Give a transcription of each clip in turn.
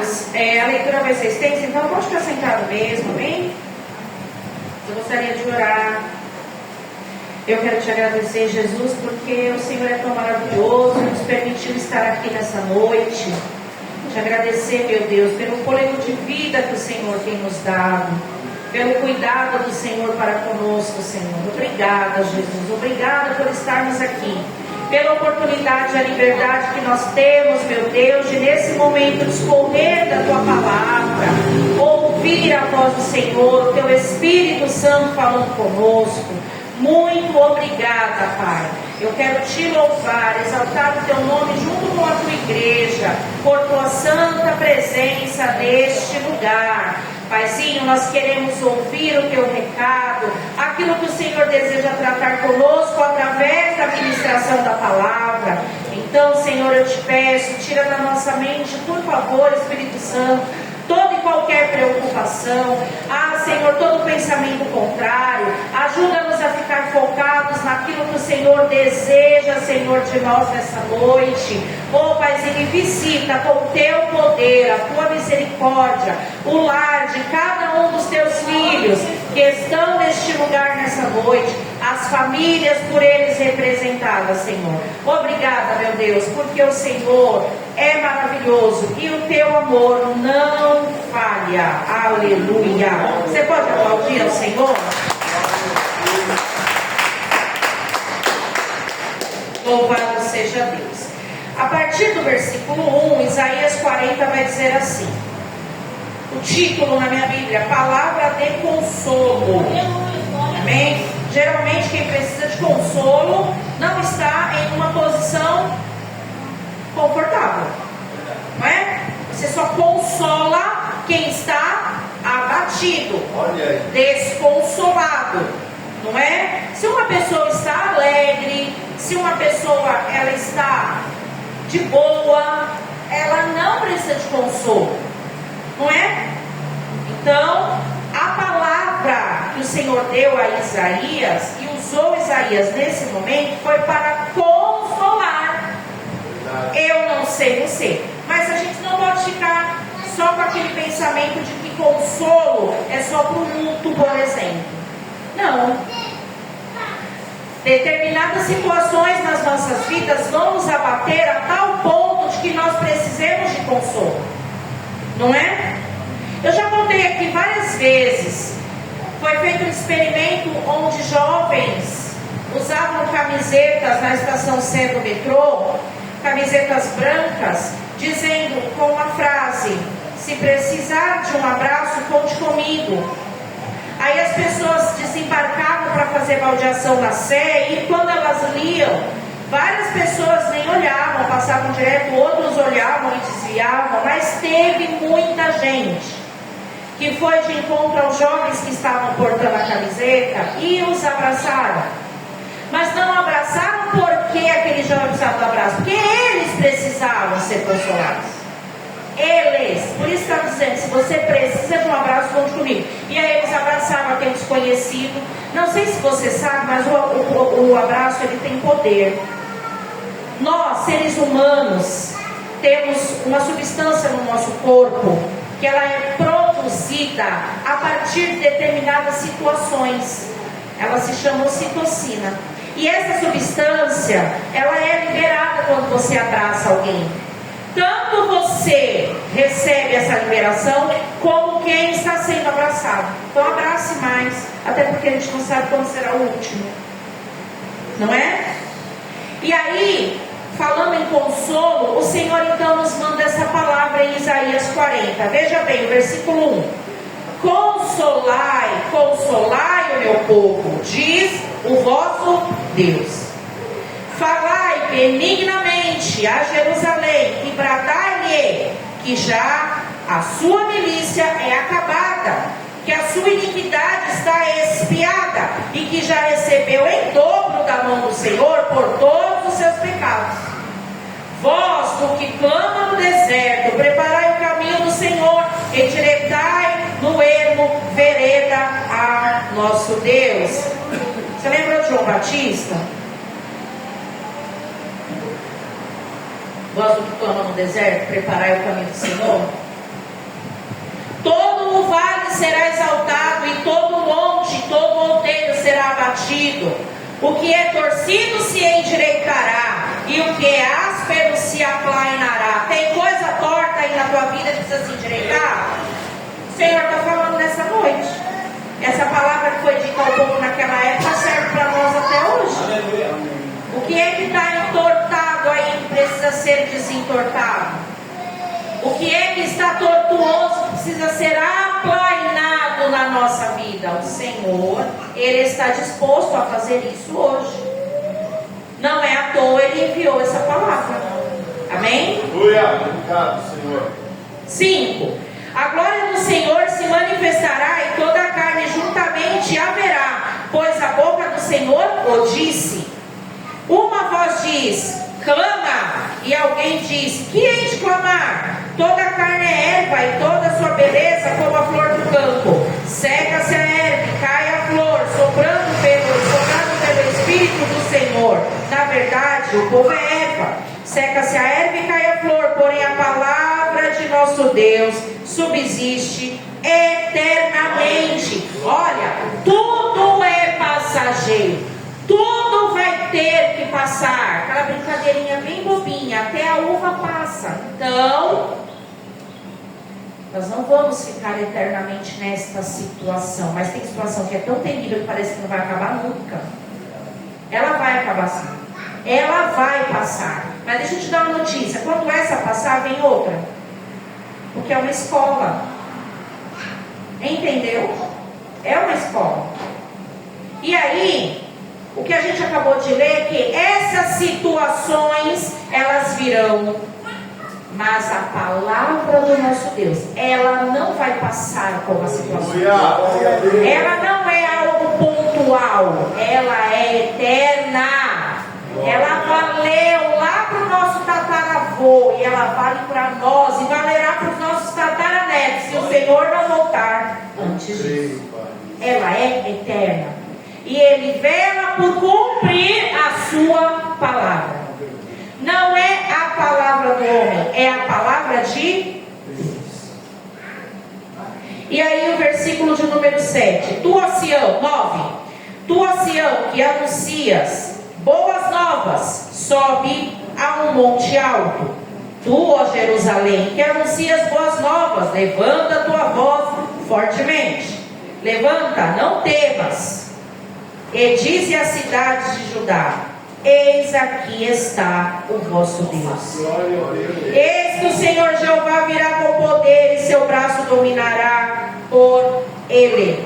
amados, a leitura vai ser extensa, então pode ficar sentado mesmo, amém? Eu gostaria de orar. Eu quero te agradecer, Jesus, porque o Senhor é tão maravilhoso e nos permitiu estar aqui nessa noite. Te agradecer, meu Deus, pelo fôlego de vida que o Senhor tem nos dado, pelo cuidado do Senhor para conosco, Senhor. Obrigada, Jesus. Obrigada por estarmos aqui, pela oportunidade e a liberdade que nós temos, meu Deus, de nesse momento discorrer da Tua palavra, ouvir a voz do Senhor, o Teu Espírito Santo falando conosco. Muito obrigada, Pai. Eu quero te louvar, exaltar o Teu nome junto com a Tua igreja, por Tua santa presença neste lugar. Paizinho, nós queremos ouvir o Teu recado, aquilo que o Senhor deseja tratar conosco através da ministração da palavra. Então, Senhor, eu te peço, tira da nossa mente, por favor, Espírito Santo, toda e qualquer preocupação, Senhor, todo pensamento contrário. Ajuda-nos a ficar focados naquilo que o Senhor deseja, Senhor, de nós nessa noite. Paizinho, visita com o Teu poder, a Tua misericórdia, o lar de cada um dos Teus filhos que estão neste lugar nessa noite, as famílias por eles representadas, Senhor. Obrigada, meu Deus, porque o Senhor é maravilhoso e o Teu amor não falha. Aleluia. Você pode aplaudir ao Senhor? Louvado seja Deus. A partir do versículo 1, Isaías 40 vai dizer assim. O título na minha Bíblia, Palavra de Consolo. Amém? Geralmente quem precisa de consolo não está em uma posição confortável, não é? Você só consola quem está abatido, desconsolado, não é? Se uma pessoa está alegre, se uma pessoa ela está de boa, ela não precisa de consolo, não é? Então, a palavra que o Senhor deu a Isaías e usou Isaías nesse momento foi para consolar. Eu não sei você, mas a gente não pode ficar só com aquele pensamento de que consolo é só para o luto, por exemplo. Não. Determinadas situações nas nossas vidas vão nos abater a tal ponto de que nós precisamos de consolo, não é? Eu já contei aqui várias vezes. Foi feito um experimento onde jovens usavam camisetas na estação C do metrô, camisetas brancas, dizendo com uma frase: se precisar de um abraço, conte comigo. Aí as pessoas desembarcavam para fazer baldeação na Sé, e quando elas liam, várias pessoas nem olhavam, passavam direto, outros olhavam e desviavam, mas teve muita gente que foi de encontro aos jovens que estavam portando a camiseta e os abraçaram. Mas não abraçaram porque aqueles jovens precisavam do abraço, porque eles precisavam ser consolados. Eles, por isso está dizendo, se você precisa de um abraço, conte comigo. E aí eles abraçaram aquele desconhecido. Não sei se você sabe, mas o abraço ele tem poder. Nós, seres humanos, temos uma substância no nosso corpo que ela é produzida a partir de determinadas situações. Ela se chama ocitocina. E essa substância, ela é liberada quando você abraça alguém. Tanto você recebe essa liberação, como quem está sendo abraçado. Então abrace mais, até porque a gente não sabe quando será o último, não é? E aí, falando em consolo, o Senhor então nos manda essa palavra em Isaías 40. Veja bem, o versículo 1. Consolai, consolai o meu povo, diz o vosso Deus. Falai benignamente a Jerusalém e bradai-lhe que já a sua milícia é acabada, que a sua iniquidade está expiada e que já recebeu em dobro da mão do Senhor por todos os seus pecados. Vós, do que clama no deserto, preparai o caminho do Senhor, endireitai no ermo vereda a nosso Deus. Você lembra de João Batista? Vós, do que clama no deserto, preparai o caminho do Senhor. será exaltado, e todo monte, todo outeiro será abatido. O que é torcido se endireitará, e o que é áspero se aplainará. Tem coisa torta aí na tua vida que precisa se endireitar? O Senhor está falando nessa noite. Essa palavra que foi dita ao povo naquela época serve para nós até hoje. O que é que está entortado aí que precisa ser desentortado? O que é que está tortuoso que precisa ser aplainado na nossa vida? O Senhor, Ele está disposto a fazer isso hoje. Não é à toa Ele enviou essa palavra. Amém? Obrigado, Senhor. 5. A glória do Senhor se manifestará e toda a carne juntamente haverá, pois a boca do Senhor o disse. Uma voz diz: clama, e alguém diz: que hei de clamar? Toda a carne é erva e toda a sua beleza como a flor do campo. Seca-se a erva, cai a flor, soprando pelo Espírito do Senhor. Na verdade, o povo é erva. Seca-se a erva e cai a flor, porém a palavra de nosso Deus subsiste eternamente. Olha, tudo é passageiro. Tudo vai ter que passar. Aquela brincadeirinha bem bobinha, até a uva passa. Então, nós não vamos ficar eternamente nesta situação. Mas tem situação que é tão terrível que parece que não vai acabar nunca. Ela vai acabar sim. Ela vai passar. Mas deixa eu te dar uma notícia. Quando essa passar, vem outra. Porque é uma escola. Entendeu? É uma escola. E aí, o que a gente acabou de ler é que essas situações, elas virão. Mas a palavra do nosso Deus, ela não vai passar como a situação. Ela não é algo pontual. Ela é eterna. Ela valeu lá para o nosso tataravô. E ela vale para nós. E valerá para os nossos tataranetos. Se o Senhor não voltar antes disso. Ela é eterna. E Ele vela por cumprir a sua palavra. Não é a palavra do homem, é a palavra de Deus. E aí o versículo de número 7. Tu, ó Sião, 9. Tu, ó Sião, que anuncias boas novas, sobe a um monte alto. Tu, ó Jerusalém, que anuncias boas novas, levanta a tua voz fortemente. Levanta, não temas. E dize às cidades de Judá: eis aqui está o vosso Deus. Eis que o Senhor Jeová virá com poder, e seu braço dominará por ele.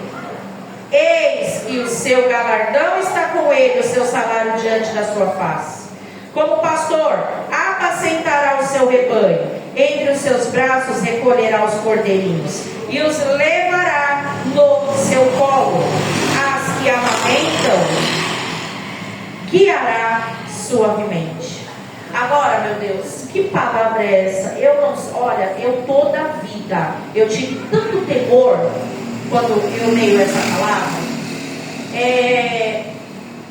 Eis que o seu galardão está com ele, o seu salário diante da sua face. Como pastor, apacentará o seu rebanho, entre os seus braços recolherá os cordeirinhos, e os levará no seu colo. As que amamentam, guiará suavemente. Agora, meu Deus, que palavra é essa? Eu toda a vida, eu tive tanto temor quando eu leio essa palavra,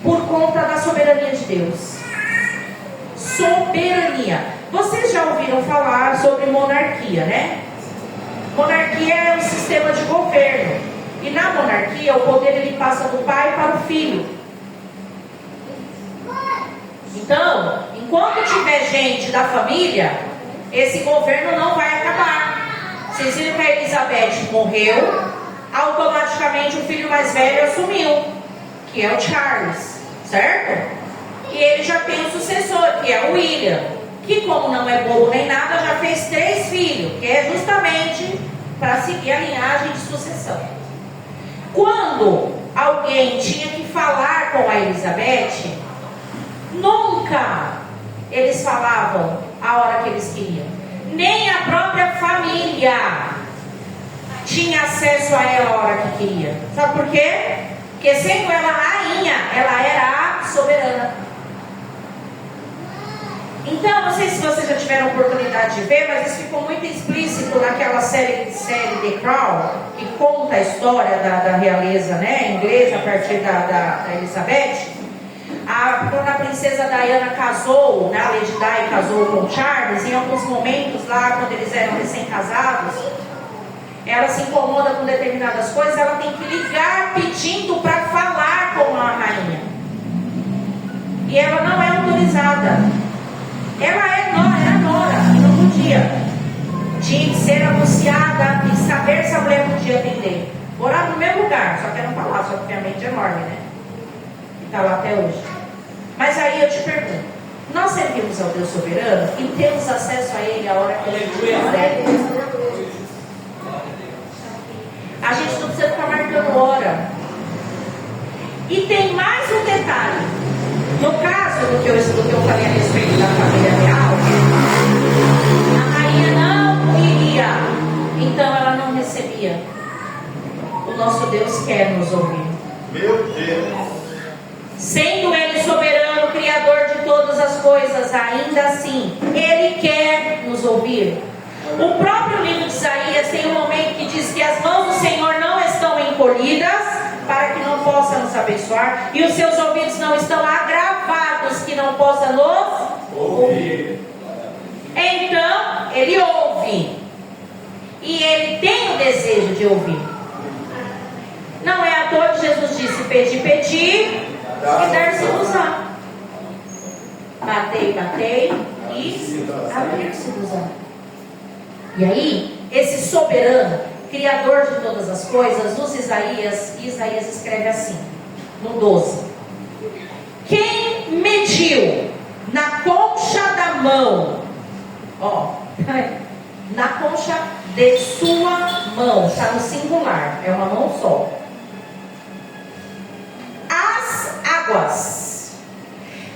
por conta da soberania de Deus. Soberania. Vocês já ouviram falar sobre monarquia, né? Monarquia é um sistema de governo. E na monarquia, o poder ele passa do pai para o filho. Então, enquanto tiver gente da família, esse governo não vai acabar. Vocês viram que a Elizabeth morreu, automaticamente o filho mais velho assumiu, que é o Charles, certo? E ele já tem um sucessor, que é o William, que como não é bobo nem nada, já fez 3 filhos, que é justamente para seguir a linhagem de sucessão. Quando alguém tinha que falar com a Elizabeth, nunca eles falavam a hora que eles queriam. Nem a própria família tinha acesso a ela a hora que queria. Sabe por quê? Porque sendo ela rainha, ela era a soberana. Então, não sei se vocês já tiveram oportunidade de ver, mas isso ficou muito explícito naquela série The Crown, que conta a história da realeza, né, inglesa a partir da Elizabeth. Quando a princesa Diana casou, né, a Lady Di casou com Charles, em alguns momentos lá, quando eles eram recém-casados, ela se incomoda com determinadas coisas, ela tem que ligar pedindo para falar com a rainha. E ela não é autorizada. Ela era nora e não podia. Tinha que ser anunciada e saber se a mulher podia atender. Morar no mesmo lugar, só que era um palácio, obviamente enorme, né? E está lá até hoje. Mas aí eu te pergunto, nós servimos ao Deus soberano e temos acesso a Ele a hora que Ele quiser. A gente não precisa ficar marcando hora. E tem mais um detalhe. No caso do que eu falei a respeito da família real, a rainha não iria, então ela não recebia. O nosso Deus quer nos ouvir. Meu Deus. Sendo Ele soberano, Criador de todas as coisas, ainda assim, Ele quer nos ouvir. O próprio livro de Isaías tem um momento que diz que as mãos do Senhor não estão encolhidas para que não possa nos abençoar, e os seus ouvidos não estão agravados que não possa nos ouvir. Então, Ele ouve. E Ele tem o desejo de ouvir. Não é à toa que Jesus disse: pedi, pedi, e dar-se-vos-á. Batei, batei, e abrir-se-vos-á. E aí, esse soberano, Criador de todas as coisas, usa Isaías escreve assim, no 12: quem mediu na concha da mão, na concha de sua mão, está no singular, é uma mão só, as águas,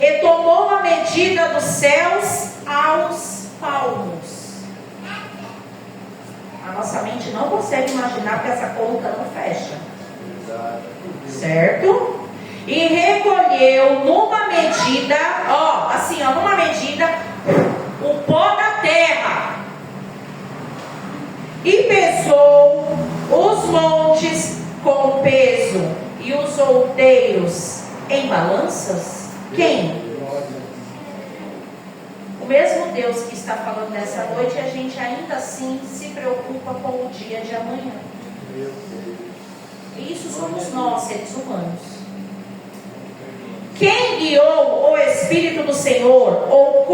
e tomou a medida dos céus aos palmos. A nossa mente não consegue imaginar que essa conta não fecha. Certo? E recolheu numa medida, numa medida, o pó da terra. E pesou os montes com peso e os outeiros em balanças. Quem? O mesmo Deus que está falando nessa noite, a gente ainda assim se preocupa com o dia de amanhã. E isso somos nós, seres humanos. Quem guiou o Espírito do Senhor, ou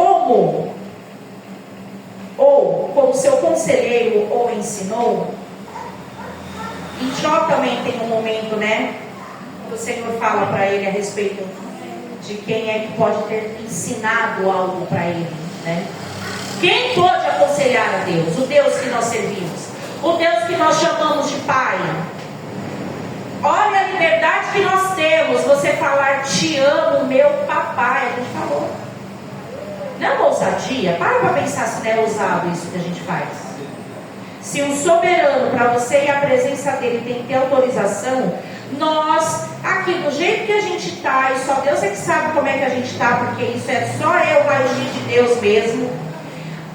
como seu conselheiro o ensinou? E Jó também tem um momento, né? Que o Senhor fala para ele a respeito de quem é que pode ter ensinado algo para ele, né? Quem pode aconselhar a Deus? O Deus que nós servimos, o Deus que nós chamamos de Pai. Olha a liberdade que nós temos. Você falar: te amo, meu papai. A gente falou. Não é uma ousadia? Para pensar se não é ousado isso que a gente faz. Se um soberano, para você e a presença dele, tem que ter autorização, nós, aqui do jeito que a gente está, e só Deus é que sabe como é que a gente está, porque isso é só o agir de Deus mesmo,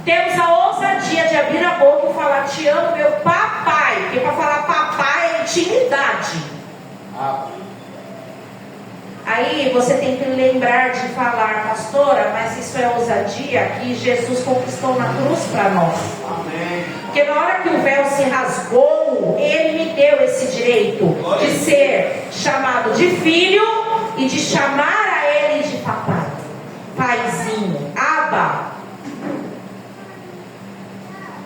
temos a ousadia de abrir a boca e falar: te amo, meu papai. Porque para falar papai é intimidade. Aí você tem que lembrar de falar: pastora, mas isso é ousadia que Jesus conquistou na cruz para nós. Amém. Porque na hora que o véu se rasgou, Ele me deu esse direito de ser chamado de filho e de chamar a Ele de papai, paizinho, Abba.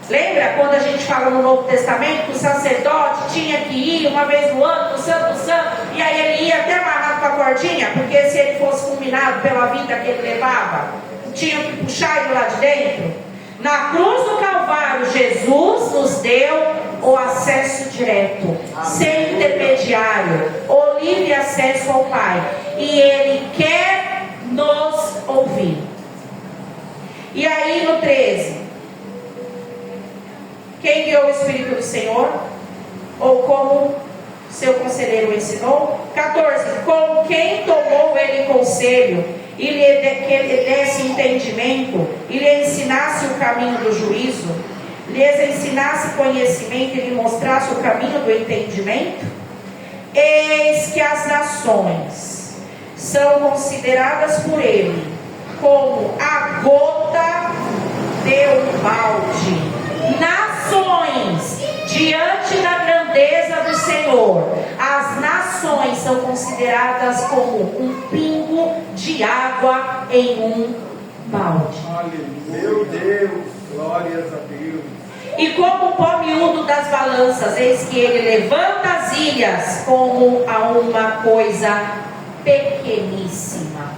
Lembra quando a gente fala no Novo Testamento que o sacerdote tinha que ir uma vez no ano, no Santo Santo, e aí ele ia até amarrado com a cordinha, porque se ele fosse fulminado pela vida que ele levava, tinha que puxar ele lá de dentro? Na cruz do Calvário, Jesus nos deu o acesso direto, sem intermediário, o livre acesso ao Pai, e Ele quer nos ouvir. E aí no 13, quem guiou o Espírito do Senhor? Ou como seu conselheiro ensinou? 14, com quem tomou ele conselho, e que lhe desse entendimento, e lhe ensinasse o caminho do juízo, lhes ensinasse conhecimento, e lhe mostrasse o caminho do entendimento? Eis que as nações são consideradas por ele como a gota de um balde. Nações Diante da grandeza do Senhor, as nações são consideradas como um pingo de água em um balde. Meu Deus, glórias a Deus. E como o pó miúdo das balanças, eis que ele levanta as ilhas como a uma coisa pequeníssima.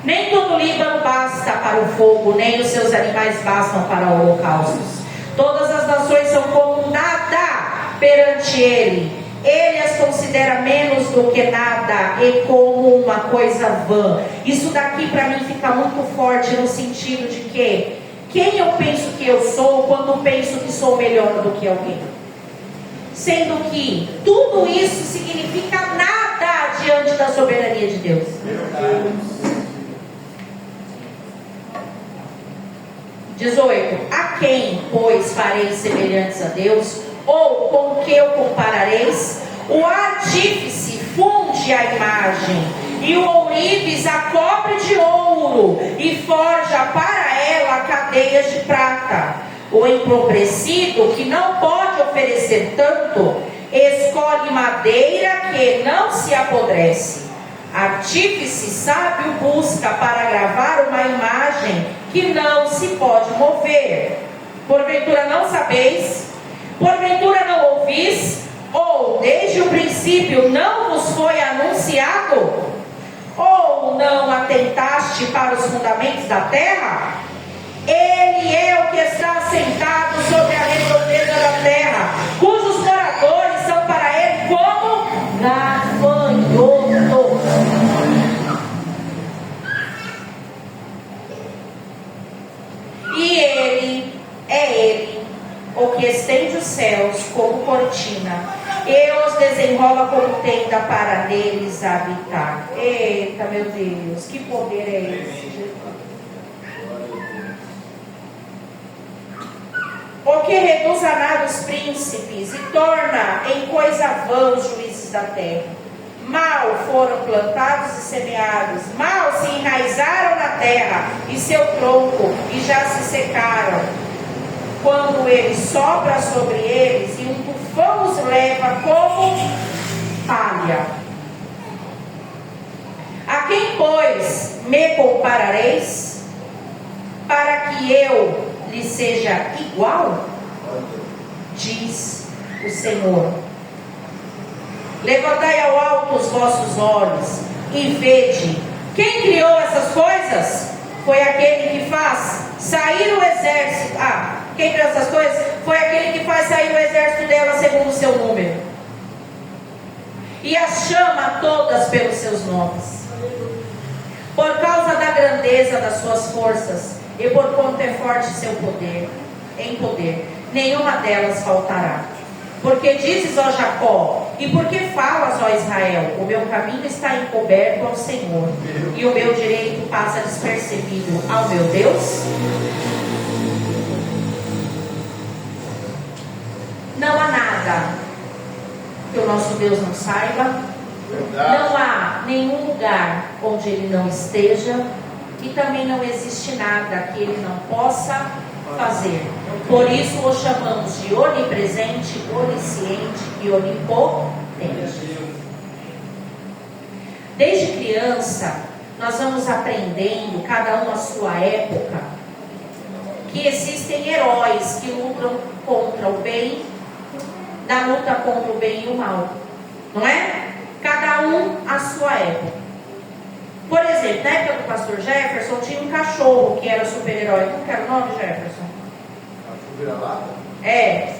Nem todo o Líbano basta para o fogo, nem os seus animais bastam para holocaustos. Todas as nações são como nada perante ele. Ele as considera menos do que nada e como uma coisa vã. Isso daqui para mim fica muito forte no sentido de que quem eu penso que eu sou quando penso que sou melhor do que alguém? Sendo que tudo isso significa nada diante da soberania de Deus. 18. A quem, pois, fareis semelhantes a Deus? Ou com que eu comparareis? O artífice funde a imagem, e o ourives a cobre de ouro, e forja para ela cadeias de prata. O empobrecido, que não pode oferecer tanto, escolhe madeira que não se apodrece. Artífice sábio busca para gravar uma imagem que não se pode mover. Porventura não sabeis? Porventura não ouvis? Ou desde o princípio não vos foi anunciado? Ou não atentaste para os fundamentos da terra? Ele é o que está sentado sobre a redondeza da terra, cujos moradores são para ele como gafanhotos. E ele o que estende os céus como cortina, e os desenrola como tenda para neles habitar. Eita, meu Deus, que poder é esse, Jesus? O que reduz a nada os príncipes e torna em coisa vã os juízes da terra. Mal foram plantados e semeados, mal se enraizaram na terra e seu tronco, e já se secaram. Quando ele sopra sobre eles, e um tufão os leva como palha. A quem, pois, me comparareis, para que eu lhe seja igual? Diz o Senhor. Levantai ao alto os vossos olhos e vede. Quem criou essas coisas? Foi aquele que faz sair o exército. Quem criou essas coisas? Foi aquele que faz sair o exército dela segundo o seu número. E as chama todas pelos seus nomes. Por causa da grandeza das suas forças, e por quanto é forte seu poder, em poder, nenhuma delas faltará. Porque dizes, ó Jacó, e por que falas, ó Israel? O meu caminho está encoberto ao Senhor, e o meu direito passa despercebido ao meu Deus? Não há nada que o nosso Deus não saiba. Não há nenhum lugar onde Ele não esteja. E também não existe nada que Ele não possa fazer. Por isso o chamamos de onipresente, onisciente e onipotente. Desde criança, nós vamos aprendendo, cada um à sua época, que existem heróis que lutam contra o bem, na luta contra o bem e o mal. Não é? Cada um à sua época. Por exemplo, na época do pastor Jefferson, tinha um cachorro que era super-herói. Como que era o nome, Jefferson? Cachorro vira-lata? É.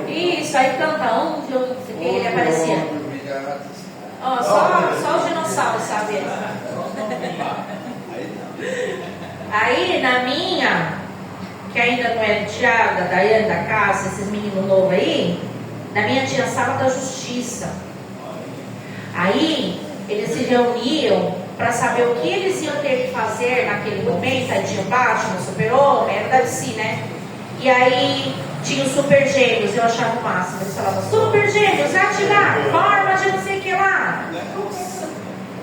Isso, aí canta onde eu não sei o que, ele aparecia. Só os dinossauros sabem. Aí na minha, que ainda não é de Tiago, da Daiane, da Cássia, esses meninos novos aí, na minha tinha Sábado da Justiça. Aí eles se reuniam para saber o que eles iam ter que fazer naquele momento. Aí tinha o Batman, o Super-Homem, era da DC, né? E aí tinha os Super Gêmeos, eu achava o máximo. Eles falavam, Super Gêmeos, ativar, forma de não sei o que lá.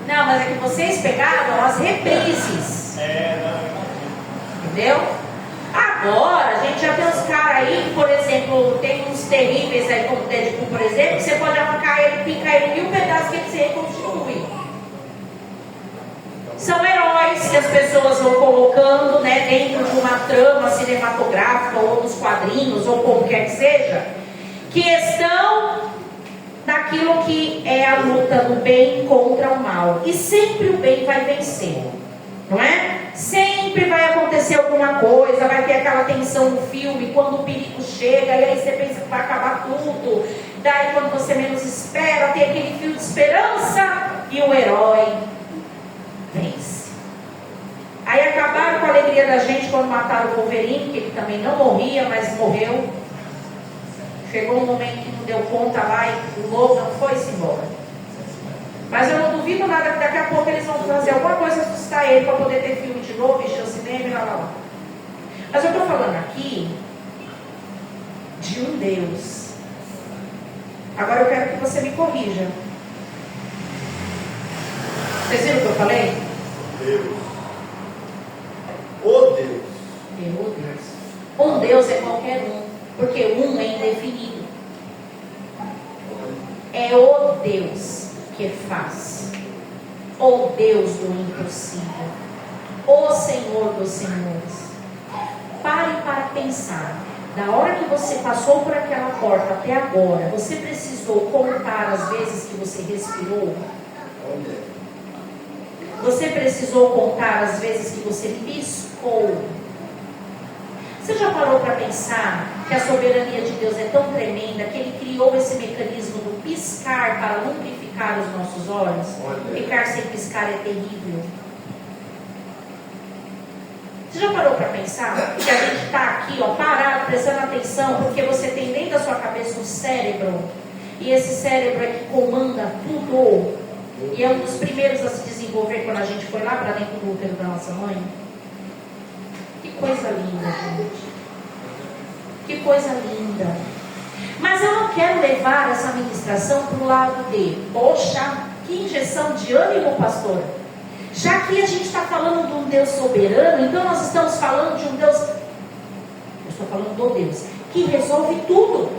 Não, mas é que vocês pegavam as reprises. Entendeu? Agora, a gente já tem uns caras aí que, por exemplo, tem uns terríveis aí, como o Deadpool, por exemplo, que você pode arrancar ele, picar ele em 1000 pedaços que ele se reconstitui. São heróis que as pessoas vão colocando, né, dentro de uma trama cinematográfica ou nos quadrinhos ou como quer que seja, que estão naquilo que é a luta do bem contra o mal. E sempre o bem vai vencer, não é? Sempre vai acontecer alguma coisa, vai ter aquela tensão no filme, quando o perigo chega, e aí você pensa que vai acabar tudo. Daí quando você menos espera, tem aquele fio de esperança e o herói vence. Aí acabaram com a alegria da gente quando mataram o Wolverine, que ele também não morria, mas morreu. Chegou um momento que não deu conta lá e o Logan foi-se embora. Mas eu não duvido nada que daqui a pouco eles vão fazer alguma coisa assustar ele para poder ter filme de novo, encher o cinema e lá. Mas eu estou falando aqui de um Deus. Agora eu quero que você me corrija. Vocês viram o que eu falei? Deus. O Deus. Meu Deus. Um Deus é qualquer um, porque um é indefinido. É o Deus que faz. O Deus do impossível. O Senhor dos senhores. Pare para pensar. Da hora que você passou por aquela porta até agora, você precisou contar as vezes que você respirou? Você precisou contar as vezes que você piscou? Você já parou para pensar que a soberania de Deus é tão tremenda que Ele criou esse mecanismo do piscar para lubrificar os nossos olhos? Ficar sem piscar é terrível. Você já parou para pensar que a gente está aqui, ó, parado, prestando atenção, porque você tem dentro da sua cabeça um cérebro, e esse cérebro é que comanda tudo, e é um dos primeiros a se desenvolver quando a gente foi lá para dentro do útero da nossa mãe? Que coisa linda, gente. Que coisa linda. Mas eu não quero levar essa ministração para o lado de, poxa, que injeção de ânimo, pastor. Já que a gente está falando de um Deus soberano, então nós estamos falando de um Deus, eu estou falando do Deus, que resolve tudo,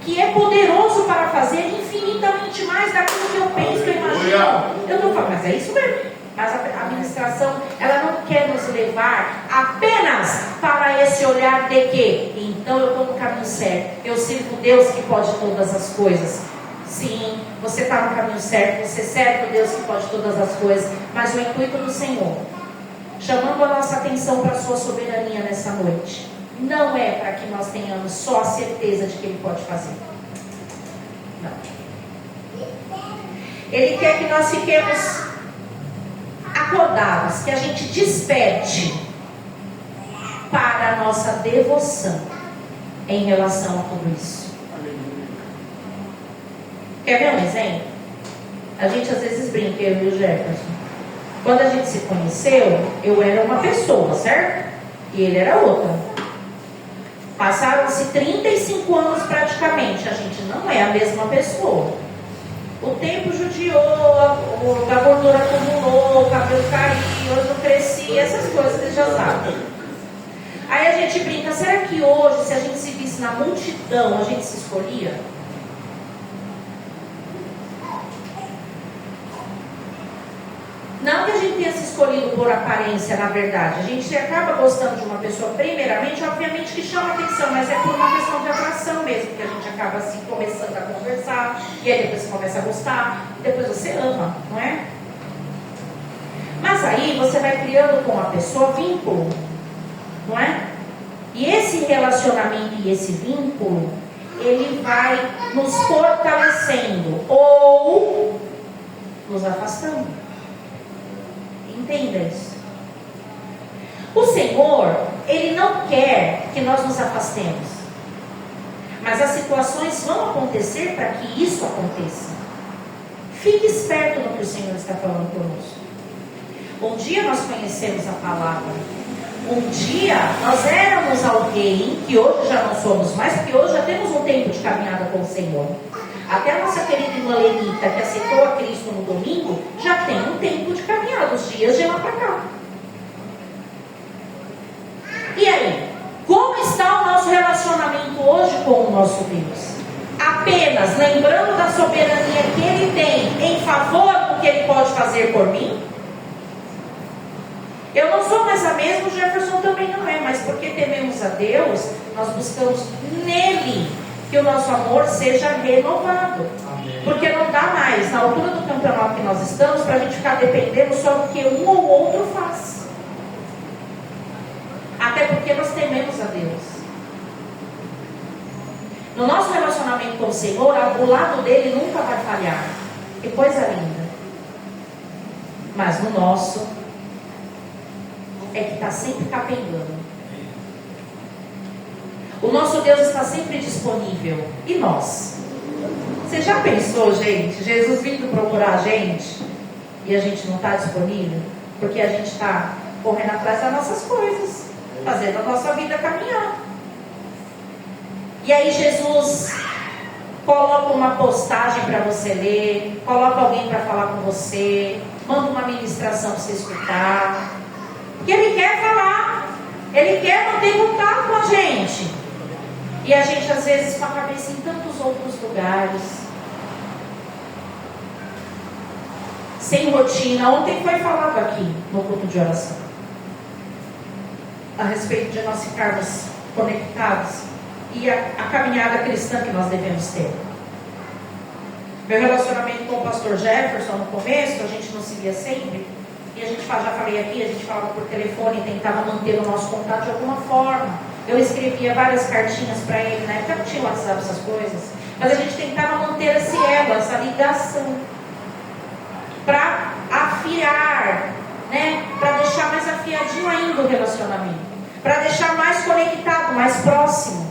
que é poderoso para fazer infinitamente mais daquilo que eu penso, que eu imagino. Eu estou falando, mas é isso mesmo. Mas a administração, ela não quer nos levar apenas para esse olhar de que, então eu estou no caminho certo, eu sirvo Deus que pode todas as coisas. Sim, você está no caminho certo, você serve o Deus que pode todas as coisas, mas o intuito do Senhor, chamando a nossa atenção para a sua soberania nessa noite, não é para que nós tenhamos só a certeza de que Ele pode fazer. Não. Ele quer que nós fiquemos acordados, que a gente desperte para a nossa devoção em relação a tudo isso. Quer ver um exemplo? A gente às vezes brinca, eu e o Jefferson. Quando a gente se conheceu, eu era uma pessoa, certo? E ele era outra. Passaram-se 35 anos praticamente. A gente não é a mesma pessoa. O tempo judiou, a gordura acumulou, o cabelo caiu, eu não cresci, essas coisas vocês já sabem. Aí a gente brinca, será que hoje, se a gente se visse na multidão, a gente se escolhia? Não que a gente tenha se escolhido por aparência, na verdade. A gente acaba gostando de uma pessoa, primeiramente, obviamente que chama atenção, mas é por uma questão de atração mesmo, que a gente acaba assim começando a conversar, e aí depois você começa a gostar, e depois você ama, não é? Mas aí você vai criando com a pessoa vínculo, não é? E esse relacionamento e esse vínculo, ele vai nos fortalecendo ou nos afastando. Entenda isso. O Senhor, Ele não quer que nós nos afastemos, mas as situações vão acontecer para que isso aconteça. Fique esperto no que o Senhor está falando conosco. Um dia nós conhecemos a palavra. Um dia nós éramos alguém que hoje já não somos mais, porque hoje já temos um tempo de caminhada com o Senhor. Até a nossa querida irmã Lenita, que aceitou a Cristo no domingo, já tem um tempo de caminhada, os dias de lá para cá. hoje com o nosso Deus, apenas lembrando da soberania que Ele tem em favor do que Ele pode fazer por mim? Eu não sou mais a mesma, o Jefferson também não é, mas porque tememos a Deus, nós buscamos nele que o nosso amor seja renovado. Amém. Porque não dá mais, na altura do campeonato que nós estamos, para a gente ficar dependendo só do que um ou outro faz. Até porque nós tememos a Deus. No nosso relacionamento com o Senhor, o lado dele nunca vai falhar. Que coisa linda. Mas no nosso, é que está sempre capengando. O nosso Deus está sempre disponível. E nós? Você já pensou, gente? Jesus vindo procurar a gente e a gente não está disponível? Porque a gente está correndo atrás das nossas coisas, fazendo a nossa vida caminhar. E aí Jesus coloca uma postagem para você ler, coloca alguém para falar com você, manda uma ministração para você escutar. Porque Ele quer falar, Ele quer manter contato com a gente. E a gente às vezes com a cabeça em tantos outros lugares, sem rotina. Ontem foi falado aqui no culto de oração a respeito de nós ficarmos conectados e a caminhada cristã que nós devemos ter. Meu relacionamento com o pastor Jefferson no começo, a gente não se via sempre, e a gente já falei aqui, a gente falava por telefone e tentava manter o nosso contato de alguma forma. Eu escrevia várias cartinhas para ele, na época não tinha WhatsApp, essas coisas, mas a gente tentava manter esse elo, essa ligação, para afiar, né? Para deixar mais afiadinho ainda o relacionamento, para deixar mais conectado, mais próximo.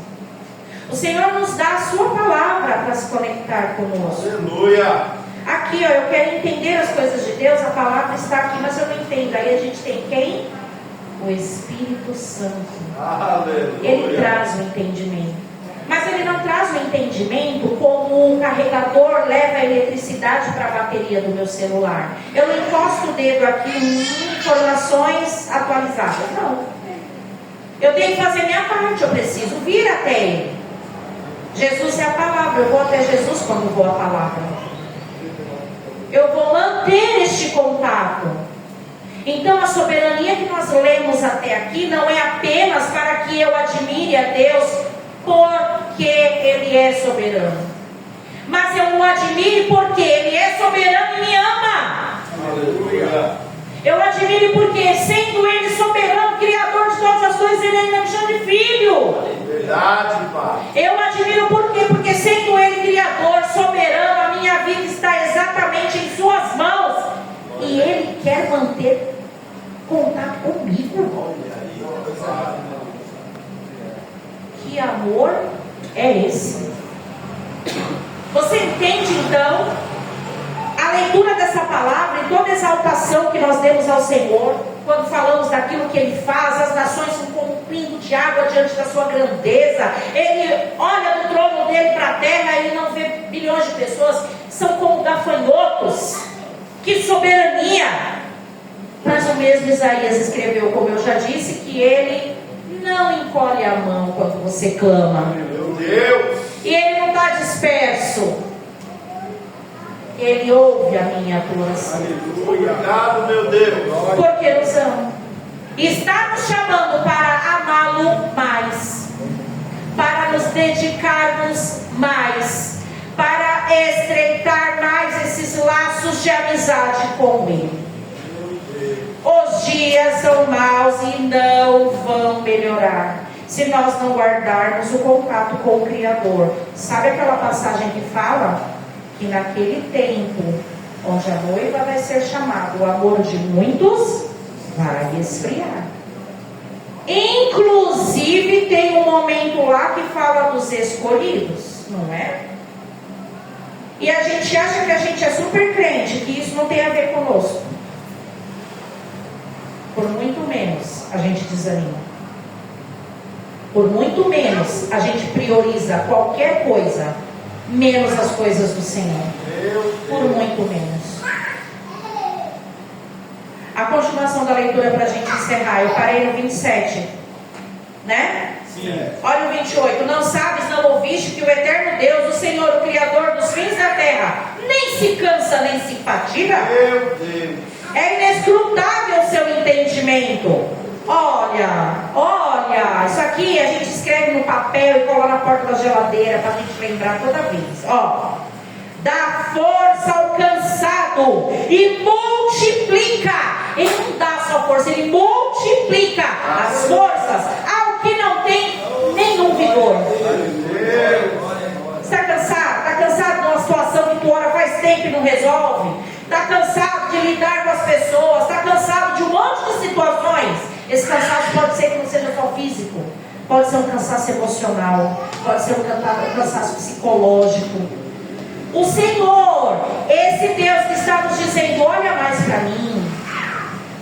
O Senhor nos dá a sua palavra para se conectar conosco. Aleluia! Aqui, ó, eu quero entender as coisas de Deus, a palavra está aqui, mas eu não entendo. Aí a gente tem quem? O Espírito Santo. Aleluia. Ele traz o entendimento. Mas ele não traz o entendimento como um carregador leva a eletricidade para a bateria do meu celular. Eu não encosto o dedo aqui em informações atualizadas. Não. Eu tenho que fazer minha parte, eu preciso vir até Ele. Jesus é a palavra, eu vou até Jesus quando vou à palavra. Eu vou manter este contato. Então a soberania que nós lemos até aqui não é apenas para que eu admire a Deus porque Ele é soberano, mas eu o admire porque Ele é soberano e me ama. Aleluia. Eu admiro porque, sendo Ele soberano, Criador de todas as coisas, Ele ainda me chama de filho. Verdade, Pai. Eu admiro por quê? Porque sendo Ele Criador, soberano, a minha vida está exatamente em Suas mãos. E Ele quer manter contato comigo. Que amor é esse? Você entende então a leitura dessa palavra e toda a exaltação que nós demos ao Senhor, quando falamos daquilo que Ele faz? As nações são como um pingo de água diante da sua grandeza. Ele olha do trono dele para a terra, Ele não vê bilhões de pessoas, são como gafanhotos. Que soberania! Mas o mesmo Isaías escreveu, como eu já disse, que Ele não encolhe a mão quando você clama. Meu Deus! E Ele não está disperso. Ele ouve a minha oração. Aleluia! Obrigado, meu Deus! Porque nos ama. Está nos chamando para amá-lo mais, para nos dedicarmos mais, para estreitar mais esses laços de amizade com Ele. Os dias são maus e não vão melhorar se nós não guardarmos o contato com o Criador. Sabe aquela passagem que fala que naquele tempo onde a noiva vai ser chamada, o amor de muitos vai esfriar. Inclusive tem um momento lá que fala dos escolhidos, não é? E a gente acha que a gente é super crente, que isso não tem a ver conosco. Por muito menos a gente desanima. Por muito menos a gente prioriza qualquer coisa, menos as coisas do Senhor. Por muito menos. A continuação da leitura para a gente encerrar. Eu parei no 27, né? Olha o 28. Não sabes, não ouviste que o eterno Deus, o Senhor, o Criador dos fins da terra, nem se cansa, nem se fatiga? Meu Deus. É inescrutável o seu entendimento. Olha, isso aqui a gente escreve no papel e cola na porta da geladeira para a gente lembrar toda vez. Dá força ao cansado e multiplica. Ele não dá só força, ele multiplica as forças ao que não tem nenhum vigor. Está cansado? Está cansado de uma situação que tu ora faz tempo e não resolve? Está cansado de lidar com as pessoas? Está cansado de um monte de situações? Esse cansaço pode ser que não seja só físico, pode ser um cansaço emocional, pode ser um cansaço psicológico. O Senhor, esse Deus que está nos dizendo: olha mais para mim,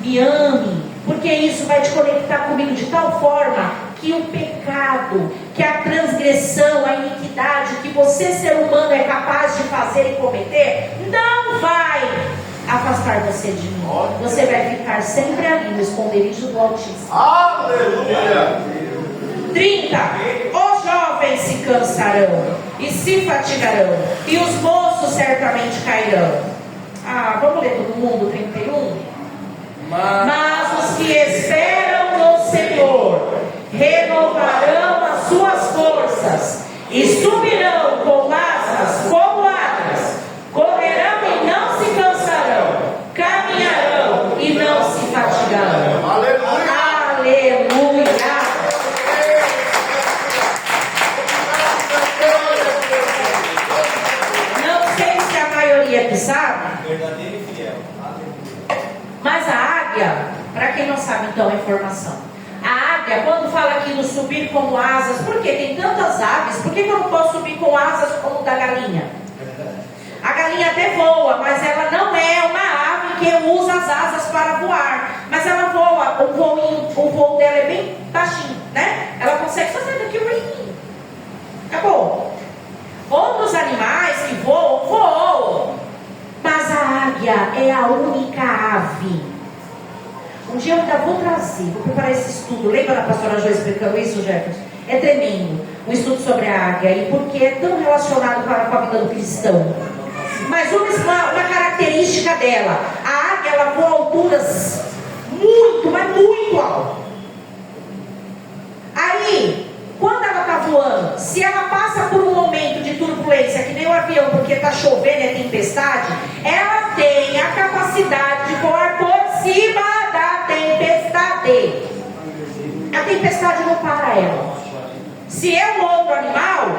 me ame, porque isso vai te conectar comigo de tal forma que o pecado, que a transgressão, a iniquidade que você, ser humano, é capaz de fazer e cometer, não vai afastar você de mim. Você vai ficar sempre ali no esconderijo do Altíssimo. Aleluia. 30. Os jovens se cansarão e se fatigarão, e os moços certamente cairão. Vamos ler todo mundo, 31. Mas os que esperam no Senhor renovarão as suas forças e subirão com asas como águias, correrão e não se cansarão, caminharão e não se fatigarão. Aleluia. Não sei se a maioria aqui sabe, Verdadeiro e fiel. mas a águia, para quem não sabe, então, é informação. A águia, quando fala aqui do subir como asas, por que tem tantas aves? Por que eu não posso subir com asas como o da galinha? A galinha até voa, mas ela não é uma ave que usa as asas para voar. Mas ela voa, o voo dela é bem baixinho, né? Ela consegue fazer daqui um rim. Acabou. Outros animais que voam. Mas a águia é a única ave. Um dia eu ainda vou preparar esse estudo. Lembra da pastora Jo explicando isso, Jefferson? É tremendo o estudo sobre a águia e porque é tão relacionado com a vida do cristão. Mas uma característica dela: a águia, ela voa a alturas muito, mas muito altas. Aí, quando ela está voando, se ela passa por um momento de turbulência, que nem o avião, porque está chovendo, é tempestade, ela tem a capacidade de voar por cima da tempestade. A tempestade não para ela. Se é um outro animal,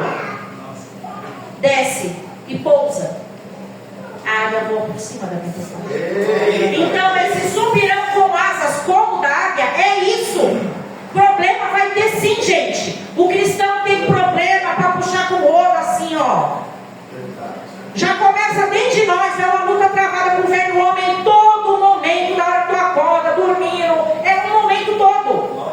desce e pousa. A águia voa por cima da tempestade. Então, esse subirão com asas como da águia é isso. Problema vai ter sim, gente. O cristão tem problema para puxar com o ouro assim, Já começa dentro de nós, é uma luta travada com o velho homem em todo momento, na hora que tu acorda, dormindo, é um momento todo.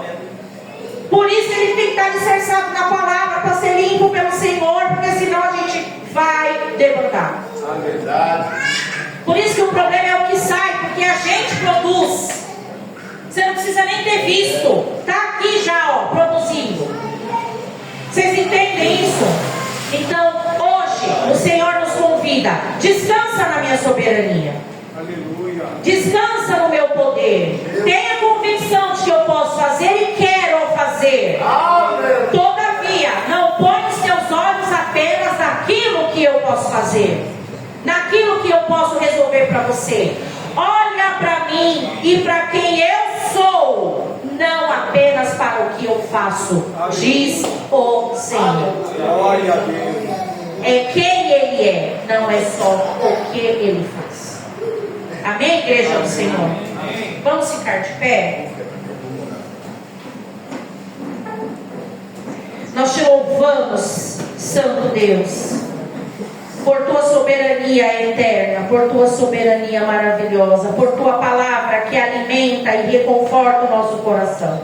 Por isso ele tem que estar alicerçado na palavra, para ser limpo pelo Senhor, porque senão a gente vai debandar. Verdade. Por isso que o problema é o que sai, porque a gente produz. Você não precisa nem ter visto. Está aqui já, produzindo. Vocês entendem isso? Então, hoje, o Senhor nos convida. Descansa na minha soberania. Aleluia. Descansa no meu poder. Tenha convicção de que eu posso fazer e quero fazer. Aleluia. Todavia, não põe os teus olhos apenas naquilo que eu posso fazer, naquilo que eu posso resolver para você. Olha para mim e para quem eu sou, não apenas para o que eu faço, diz o Senhor. Glória a Deus. É quem Ele é, não é só o que Ele faz. Amém, igreja do Senhor? Vamos ficar de pé? Nós te louvamos, Santo Deus, por tua soberania eterna, por tua soberania maravilhosa, por tua palavra que alimenta e reconforta o nosso coração.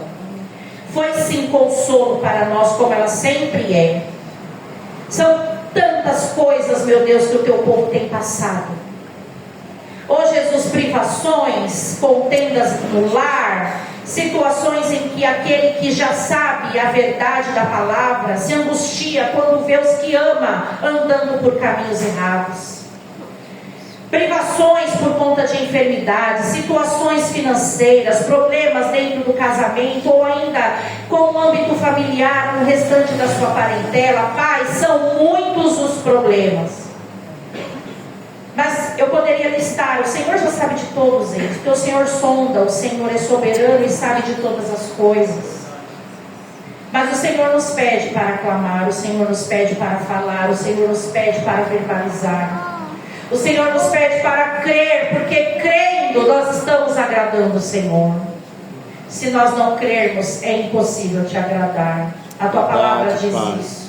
Foi sim consolo para nós, como ela sempre é. São tantas coisas, meu Deus, que o teu povo tem passado. Oh Jesus, privações, contendas no lar, Situações em que aquele que já sabe a verdade da palavra se angustia quando vê os que ama andando por caminhos errados. Privações por conta de enfermidades, situações financeiras, problemas dentro do casamento ou ainda com o âmbito familiar, no restante da sua parentela. Pai, são muitos os problemas. Mas eu poderia listar, o Senhor já sabe de todos eles, porque o Senhor sonda, o Senhor é soberano e sabe de todas as coisas. Mas o Senhor nos pede para clamar, o Senhor nos pede para falar, o Senhor nos pede para verbalizar. O Senhor nos pede para crer, porque crendo nós estamos agradando o Senhor. Se nós não crermos, é impossível te agradar. A tua palavra diz isso.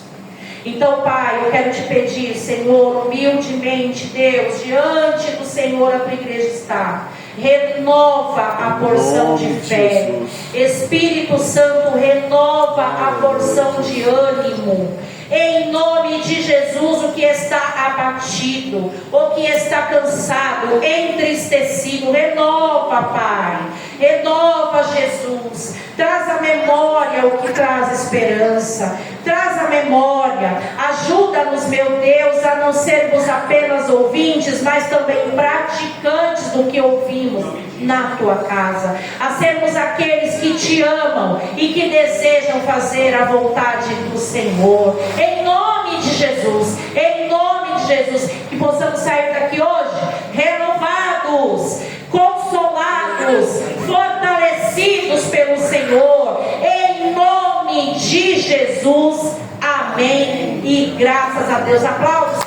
Então, Pai, eu quero te pedir, Senhor, humildemente, Deus, diante do Senhor a tua igreja está. Renova a porção de fé. Espírito Santo, renova a porção de ânimo. Em nome de Jesus, o que está abatido, o que está cansado, entristecido, renova, Pai. Renova, Jesus. Traz à memória o que traz esperança. Traz à memória. Ajuda-nos, meu Deus, a não sermos apenas ouvintes, mas também praticantes do que ouvimos na tua casa. A sermos aqueles que te amam e que desejam fazer a vontade do Senhor. Em nome de Jesus. Em nome de Jesus. Que possamos sair daqui hoje renovados, consolados, fortalecidos pelo Senhor, em nome de Jesus, amém, e graças a Deus. Aplausos.